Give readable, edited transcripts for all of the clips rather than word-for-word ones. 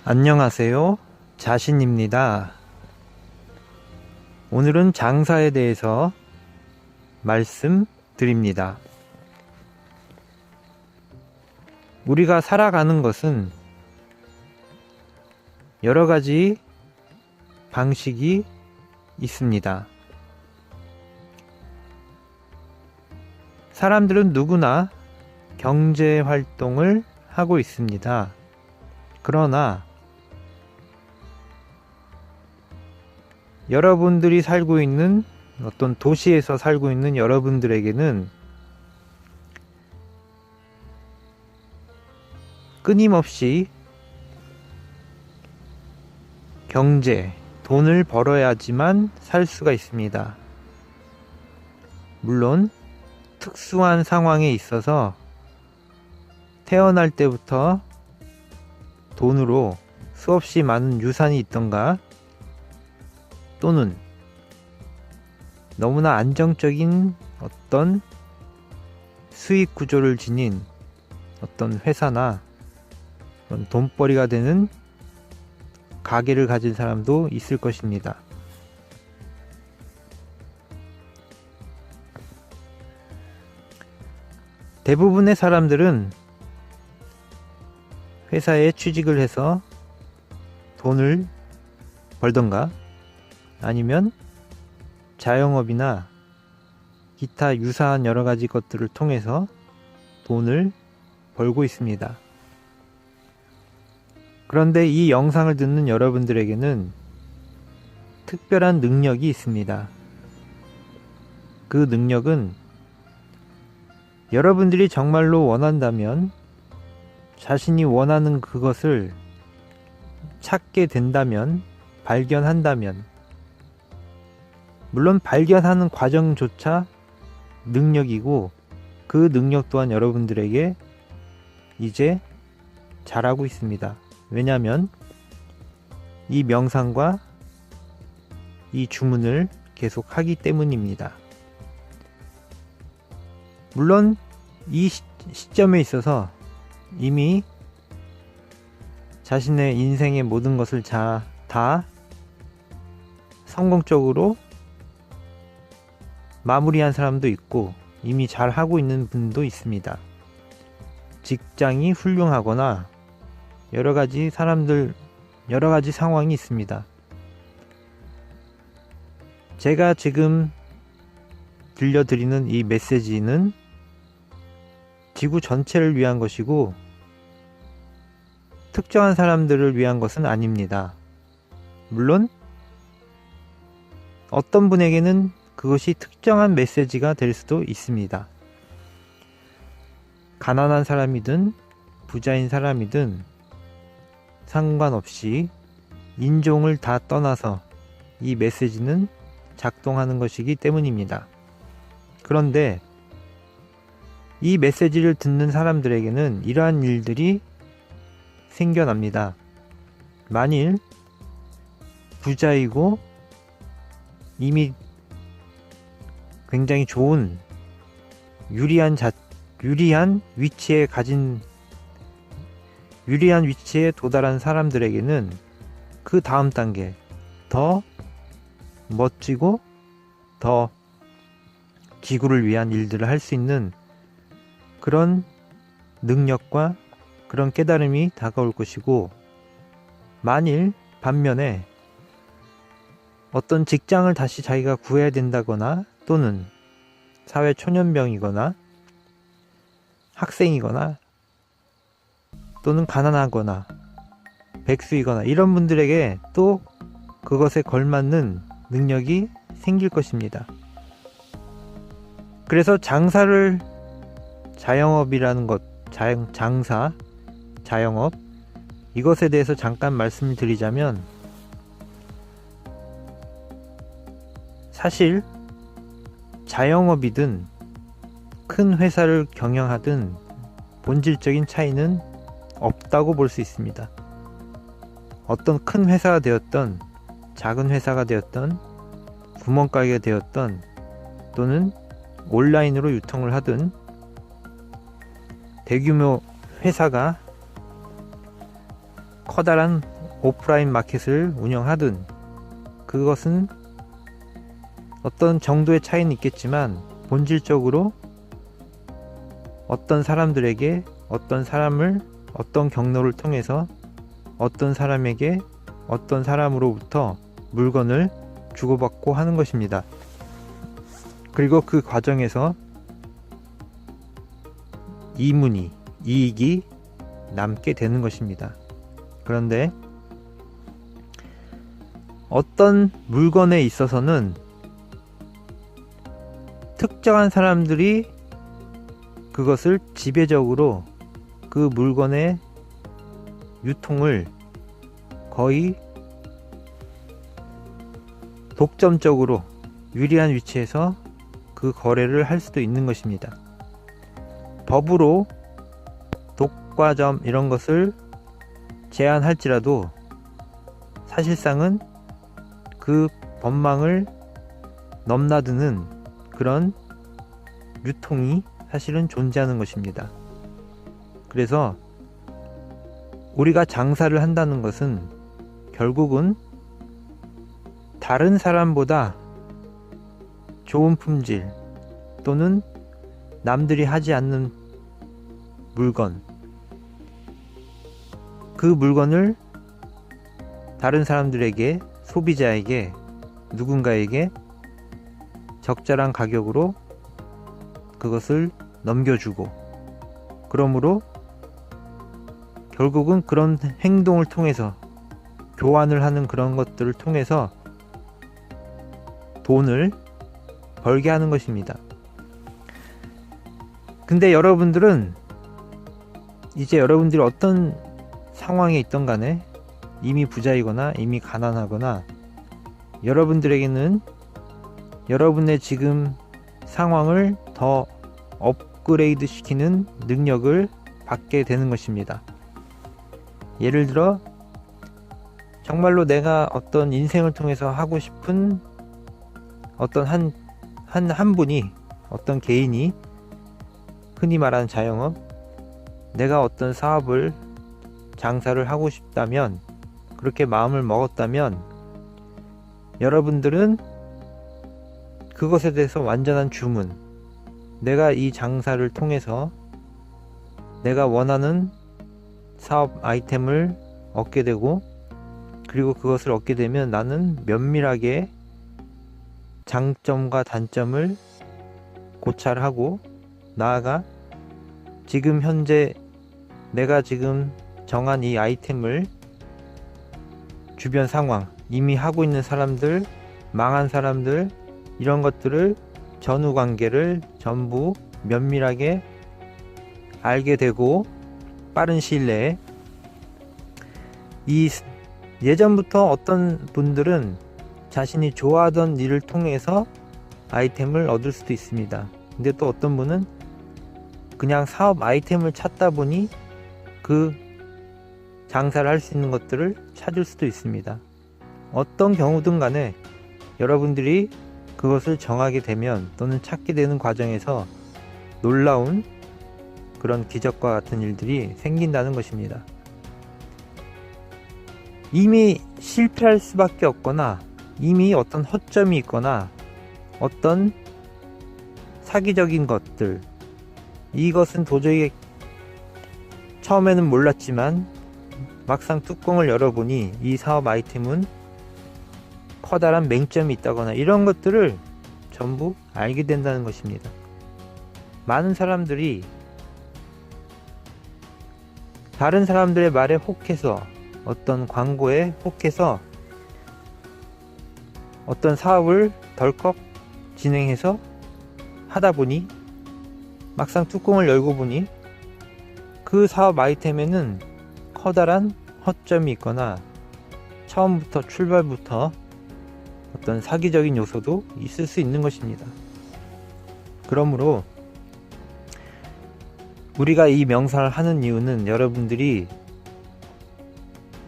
안녕하세요. 자신입니다. 오늘은 장사에 대해서 말씀드립니다. 우리가 살아가는 것은 여러 가지 방식이 있습니다. 사람들은 누구나 경제 활동을 하고 있습니다. 그러나 여러분들이 살고 있는 어떤 도시에서 살고 있는 여러분들에게는 끊임없이 돈을 벌어야지만 살 수가 있습니다. 물론 특수한 상황에 있어서 태어날 때부터 돈으로 수없이 많은 유산이 있던가 또는 너무나 안정적인 어떤 수익 구조를 지닌 어떤 회사나 돈벌이가 되는 가게를 가진 사람도 있을 것입니다. 대부분의 사람들은 회사에 취직을 해서 돈을 벌던가 아니면 자영업이나 기타 유사한 여러 가지 것들을 통해서 돈을 벌고 있습니다. 그런데 이 영상을 듣는 여러분들에게는 특별한 능력이 있습니다. 그 능력은 여러분들이 정말로 원한다면, 자신이 원하는 그것을 찾게 된다면, 발견한다면, 물론 발견하는 과정조차 능력이고 그 능력 또한 여러분들에게 이제 잘하고 있습니다. 왜냐하면 이 명상과 이 주문을 계속 하기 때문입니다. 물론 이 시점에 있어서 이미 자신의 인생의 모든 것을 다 성공적으로 마무리한 사람도 있고 이미 잘하고 있는 분도 있습니다. 직장이 훌륭하거나 여러 가지 상황이 있습니다. 제가 지금 들려드리는 이 메시지는 지구 전체를 위한 것이고 특정한 사람들을 위한 것은 아닙니다. 물론 어떤 분에게는 그것이 특정한 메시지가 될 수도 있습니다. 가난한 사람이든 부자인 사람이든 상관없이 인종을 다 떠나서 이 메시지는 작동하는 것이기 때문입니다. 그런데 이 메시지를 듣는 사람들에게는 이러한 일들이 생겨납니다. 만일 부자이고 이미 굉장히 좋은 유리한 위치에 도달한 사람들에게는 그 다음 단계 더 멋지고 더 지구를 위한 일들을 할 수 있는 그런 능력과 그런 깨달음이 다가올 것이고, 만일 반면에 어떤 직장을 다시 자기가 구해야 된다거나 또는 사회 초년병이거나 학생이거나 또는 가난하거나 백수이거나 이런 분들에게 또 그것에 걸맞는 능력이 생길 것입니다. 그래서 자영업이라는 것, 자영업 이것에 대해서 잠깐 말씀을 드리자면, 사실 자영업이든 큰 회사를 경영하든 본질적인 차이는 없다고 볼 수 있습니다. 어떤 큰 회사가 되었던 작은 회사가 되었던 구멍가게가 되었던 또는 온라인으로 유통을 하든 대규모 회사가 커다란 오프라인 마켓을 운영하든, 그것은 어떤 정도의 차이는 있겠지만 본질적으로 어떤 사람들에게 어떤 사람을 어떤 경로를 통해서 어떤 사람에게 어떤 사람으로부터 물건을 주고받고 하는 것입니다. 그리고 그 과정에서 이익이 남게 되는 것입니다. 그런데 어떤 물건에 있어서는 특정한 사람들이 그것을 지배적으로 그 물건의 유통을 거의 독점적으로 유리한 위치에서 그 거래를 할 수도 있는 것입니다. 법으로 독과점 이런 것을 제한할지라도 사실상은 그 법망을 넘나드는 그런 유통이 사실은 존재하는 것입니다. 그래서 우리가 장사를 한다는 것은 결국은 다른 사람보다 좋은 품질 또는 남들이 하지 않는 물건, 그 물건을 다른 사람들에게, 소비자에게, 누군가에게 적절한 가격으로 그것을 넘겨주고, 그러므로 결국은 그런 행동을 통해서, 교환을 하는 그런 것들을 통해서 돈을 벌게 하는 것입니다. 근데 여러분들은 이제 여러분들이 어떤 상황에 있던 간에 이미 부자이거나 이미 가난하거나 여러분들에게는 여러분의 지금 상황을 더 업그레이드 시키는 능력을 받게 되는 것입니다. 예를 들어 정말로 내가 어떤 인생을 통해서 하고 싶은 어떤 한 분이, 어떤 개인이 흔히 말하는 자영업, 내가 어떤 사업을, 장사를 하고 싶다면, 그렇게 마음을 먹었다면 여러분들은 그것에 대해서 완전한 주문, 내가 이 장사를 통해서 내가 원하는 사업 아이템을 얻게 되고, 그리고 그것을 얻게 되면 나는 면밀하게 장점과 단점을 고찰하고, 나아가 지금 현재 내가 지금 정한 이 아이템을 주변 상황, 이미 하고 있는 사람들, 망한 사람들, 이런 것들을, 전후 관계를 전부 면밀하게 알게 되고, 빠른 시일 내에 예전부터 어떤 분들은 자신이 좋아하던 일을 통해서 아이템을 얻을 수도 있습니다. 근데 또 어떤 분은 그냥 사업 아이템을 찾다 보니 그 장사를 할 수 있는 것들을 찾을 수도 있습니다. 어떤 경우든 간에 여러분들이 그것을 정하게 되면, 또는 찾게 되는 과정에서 놀라운 그런 기적과 같은 일들이 생긴다는 것입니다. 이미 실패할 수밖에 없거나, 이미 어떤 허점이 있거나, 어떤 사기적인 것들, 이것은 도저히 처음에는 몰랐지만 막상 뚜껑을 열어보니 이 사업 아이템은 커다란 맹점이 있다거나, 이런 것들을 전부 알게 된다는 것입니다. 많은 사람들이 다른 사람들의 말에 혹해서, 어떤 광고에 혹해서 어떤 사업을 덜컥 진행해서 하다 보니 막상 뚜껑을 열고 보니 그 사업 아이템에는 커다란 허점이 있거나 처음부터, 출발부터 어떤 사기적인 요소도 있을 수 있는 것입니다. 그러므로 우리가 이 명상을 하는 이유는, 여러분들이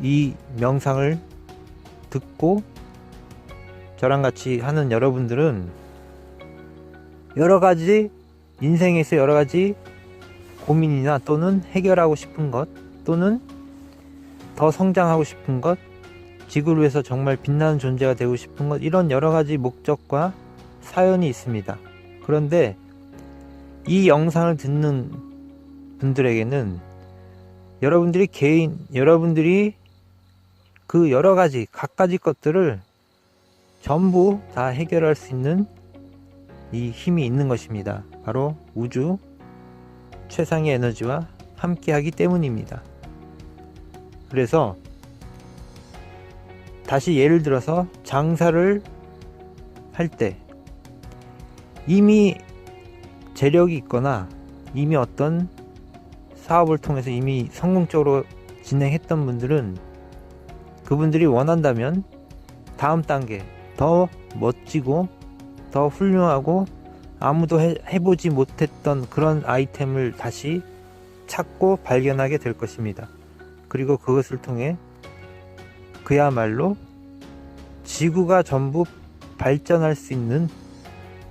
이 명상을 듣고 저랑 같이 하는 여러분들은 여러가지 인생에서 여러가지 고민이나, 또는 해결하고 싶은 것, 또는 더 성장하고 싶은 것, 지구를 위해서 정말 빛나는 존재가 되고 싶은 것, 이런 여러가지 목적과 사연이 있습니다. 그런데 이 영상을 듣는 분들에게는 여러분들이 그 여러가지 갖가지 것들을 전부 다 해결할 수 있는 이 힘이 있는 것입니다. 바로 우주 최상의 에너지와 함께하기 때문입니다. 그래서 다시 예를 들어서 장사를 할 때 이미 재력이 있거나 이미 어떤 사업을 통해서 이미 성공적으로 진행했던 분들은, 그분들이 원한다면 다음 단계 더 멋지고 더 훌륭하고 아무도 해보지 못했던 그런 아이템을 다시 찾고 발견하게 될 것입니다. 그리고 그것을 통해 그야말로 지구가 전부 발전할 수 있는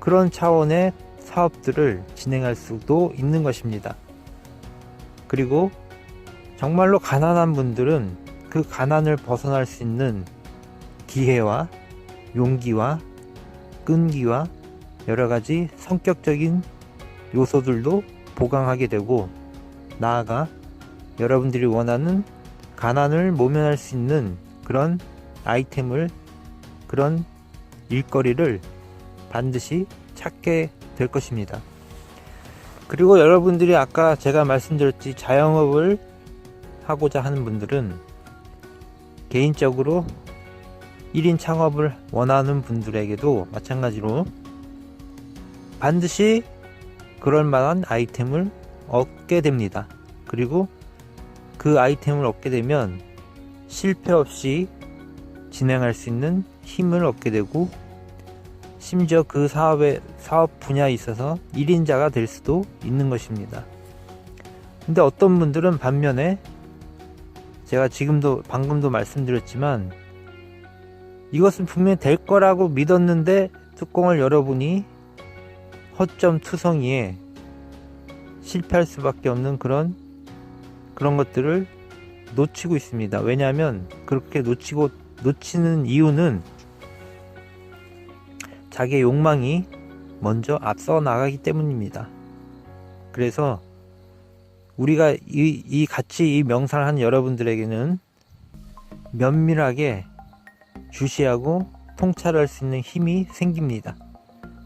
그런 차원의 사업들을 진행할 수도 있는 것입니다. 그리고 정말로 가난한 분들은 그 가난을 벗어날 수 있는 기회와 용기와 끈기와 여러가지 성격적인 요소들도 보강하게 되고, 나아가 여러분들이 원하는 가난을 모면할 수 있는 그런 아이템을, 그런 일거리를 반드시 찾게 될 것입니다. 그리고 여러분들이 아까 제가 말씀드렸지, 자영업을 하고자 하는 분들은, 개인적으로 1인 창업을 원하는 분들에게도 마찬가지로 반드시 그럴 만한 아이템을 얻게 됩니다. 그리고 그 아이템을 얻게 되면 실패 없이 진행할 수 있는 힘을 얻게 되고, 심지어 그 사업 분야에 있어서 1인자가 될 수도 있는 것입니다. 근데 어떤 분들은 반면에, 제가 방금도 말씀드렸지만, 이것은 분명히 될 거라고 믿었는데 뚜껑을 열어보니 허점 투성이에 실패할 수밖에 없는 그런 것들을 놓치고 있습니다. 왜냐하면 그렇게 놓치는 이유는 자기의 욕망이 먼저 앞서 나가기 때문입니다. 그래서 우리가 같이 이 명상을 하는 여러분들에게는 면밀하게 주시하고 통찰할 수 있는 힘이 생깁니다.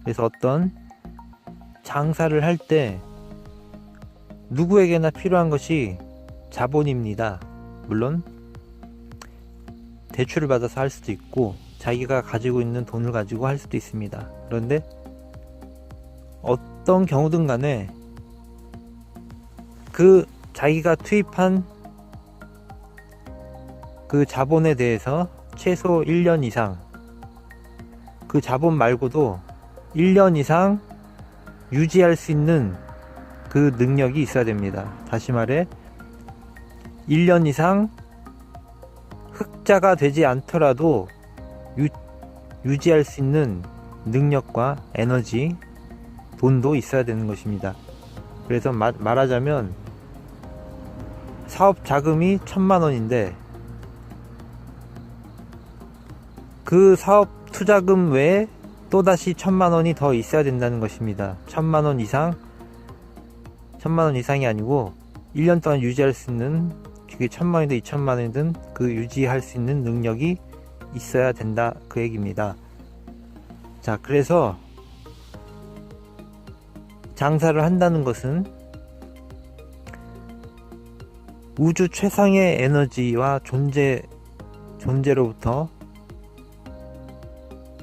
그래서 어떤 장사를 할 때 누구에게나 필요한 것이 자본입니다. 물론 대출을 받아서 할 수도 있고 자기가 가지고 있는 돈을 가지고 할 수도 있습니다. 그런데 어떤 경우든 간에 그 자기가 투입한 그 자본에 대해서 최소 1년 이상, 그 자본 말고도 1년 이상 유지할 수 있는 그 능력이 있어야 됩니다. 다시 말해 1년 이상 흑자가 되지 않더라도 유지할 수 있는 능력과 에너지, 돈도 있어야 되는 것입니다. 그래서 말하자면 사업 자금이 1,000만 원인데 그 사업 투자금 외에 또다시 1,000만 원이 더 있어야 된다는 것입니다. 1,000만 원 이상, 1,000만 원 이상이 아니고 1년 동안 유지할 수 있는, 그게 1,000만 원이든 2,000만 원이든 그 유지할 수 있는 능력이 있어야 된다, 그 얘기입니다. 자, 그래서 장사를 한다는 것은 우주 최상의 에너지와 존재로부터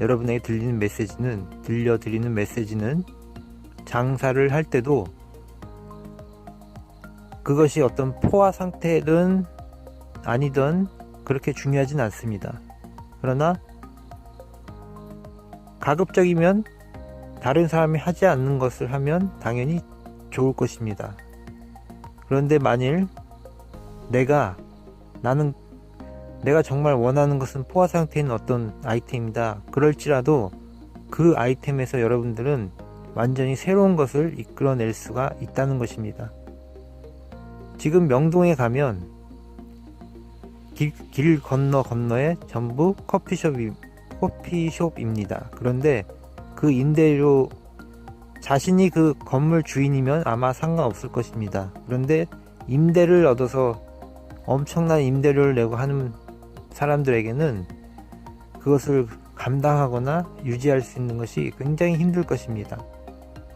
여러분에게 들려드리는 메시지는 장사를 할 때도 그것이 어떤 포화 상태든 아니든 그렇게 중요하진 않습니다. 그러나 가급적이면 다른 사람이 하지 않는 것을 하면 당연히 좋을 것입니다. 그런데 만일 내가 정말 원하는 것은 포화 상태에 있는 어떤 아이템이다. 그럴지라도 그 아이템에서 여러분들은 완전히 새로운 것을 이끌어낼 수가 있다는 것입니다. 지금 명동에 가면 길 건너에 전부 커피숍입니다. 그런데 그 임대료, 자신이 그 건물 주인이면 아마 상관없을 것입니다. 그런데 임대를 얻어서 엄청난 임대료를 내고 하는 사람들에게는 그것을 감당하거나 유지할 수 있는 것이 굉장히 힘들 것입니다.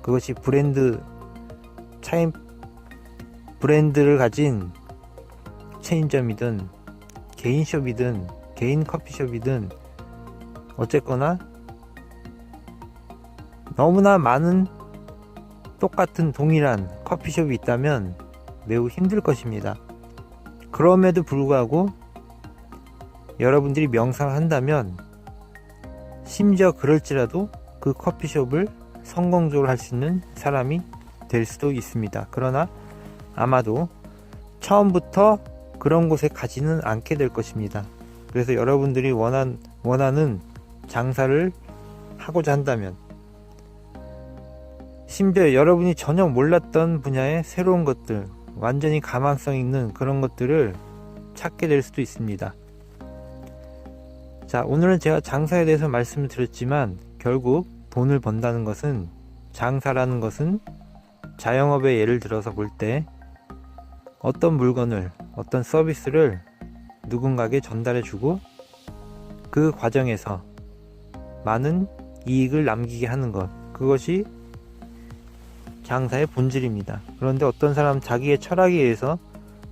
그것이 브랜드를 가진 체인점이든 개인숍이든 개인 커피숍이든 어쨌거나 너무나 많은 똑같은 동일한 커피숍이 있다면 매우 힘들 것입니다. 그럼에도 불구하고 여러분들이 명상을 한다면, 심지어 그럴지라도 그 커피숍을 성공적으로 할 수 있는 사람이 될 수도 있습니다. 그러나 아마도 처음부터 그런 곳에 가지는 않게 될 것입니다. 그래서 여러분들이 원하는 장사를 하고자 한다면, 심지어 여러분이 전혀 몰랐던 분야의 새로운 것들, 완전히 가망성 있는 그런 것들을 찾게 될 수도 있습니다. 자, 오늘은 제가 장사에 대해서 말씀을 드렸지만, 결국 돈을 번다는 것은, 장사라는 것은 자영업의 예를 들어서 볼 때 어떤 물건을, 어떤 서비스를 누군가에게 전달해 주고 그 과정에서 많은 이익을 남기게 하는 것, 그것이 장사의 본질입니다. 그런데 어떤 사람 자기의 철학에 의해서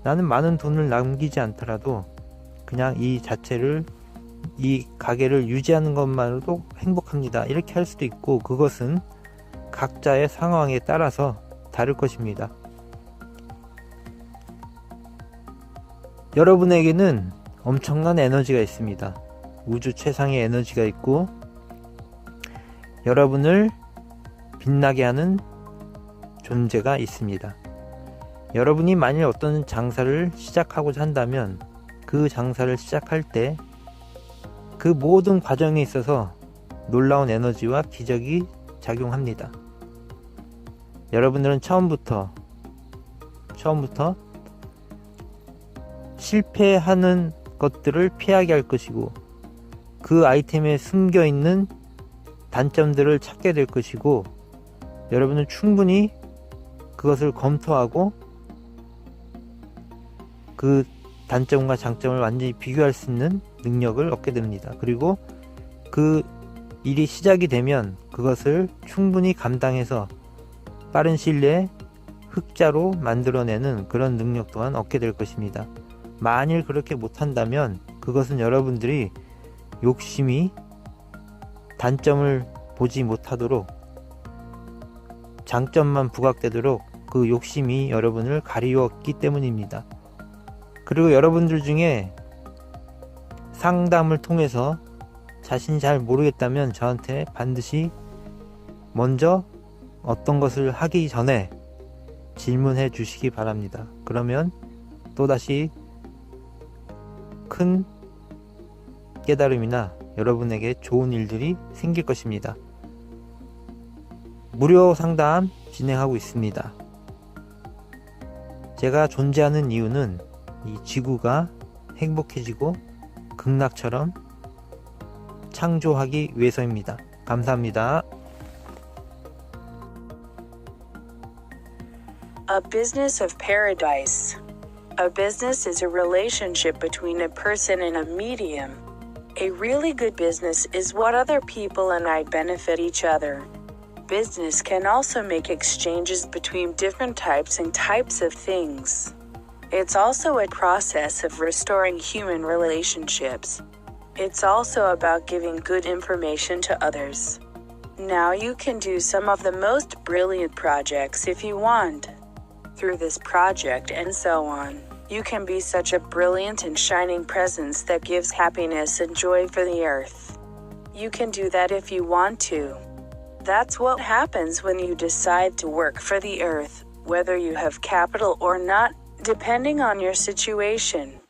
나는 많은 돈을 남기지 않더라도 그냥 이 가게를 유지하는 것만으로도 행복합니다, 이렇게 할 수도 있고, 그것은 각자의 상황에 따라서 다를 것입니다. 여러분에게는 엄청난 에너지가 있습니다. 우주 최상의 에너지가 있고, 여러분을 빛나게 하는 존재가 있습니다. 여러분이 만일 어떤 장사를 시작하고자 한다면, 그 장사를 시작할 때 그 모든 과정에 있어서 놀라운 에너지와 기적이 작용합니다. 여러분들은 처음부터 실패하는 것들을 피하게 할 것이고, 그 아이템에 숨겨있는 단점들을 찾게 될 것이고, 여러분은 충분히 그것을 검토하고 그 단점과 장점을 완전히 비교할 수 있는 능력을 얻게 됩니다. 그리고 그 일이 시작이 되면 그것을 충분히 감당해서 빠른 시일 내에 흑자로 만들어내는 그런 능력 또한 얻게 될 것입니다. 만일 그렇게 못한다면 그것은 여러분들이 욕심이 단점을 보지 못하도록, 장점만 부각되도록 그 욕심이 여러분을 가리웠기 때문입니다. 그리고 여러분들 중에 상담을 통해서 자신이 잘 모르겠다면 저한테 반드시 먼저 어떤 것을 하기 전에 질문해 주시기 바랍니다. 그러면 또다시 큰 깨달음이나 여러분에게 좋은 일들이 생길 것입니다. 무료 상담 진행하고 있습니다. 제가 존재하는 이유는 이 지구가 행복해지고 극락처럼 창조하기 위해서입니다. 감사합니다. A business of paradise. A business is a relationship between a person and a medium. A really good business is what other people and I benefit each other. Business can also make exchanges between different types of things. It's also a process of restoring human relationships. It's also about giving good information to others. Now you can do some of the most brilliant projects if you want. Through this project and so on, you can be such a brilliant and shining presence that gives happiness and joy for the earth. You can do that if you want to. That's what happens when you decide to work for the earth, whether you have capital or not, depending on your situation.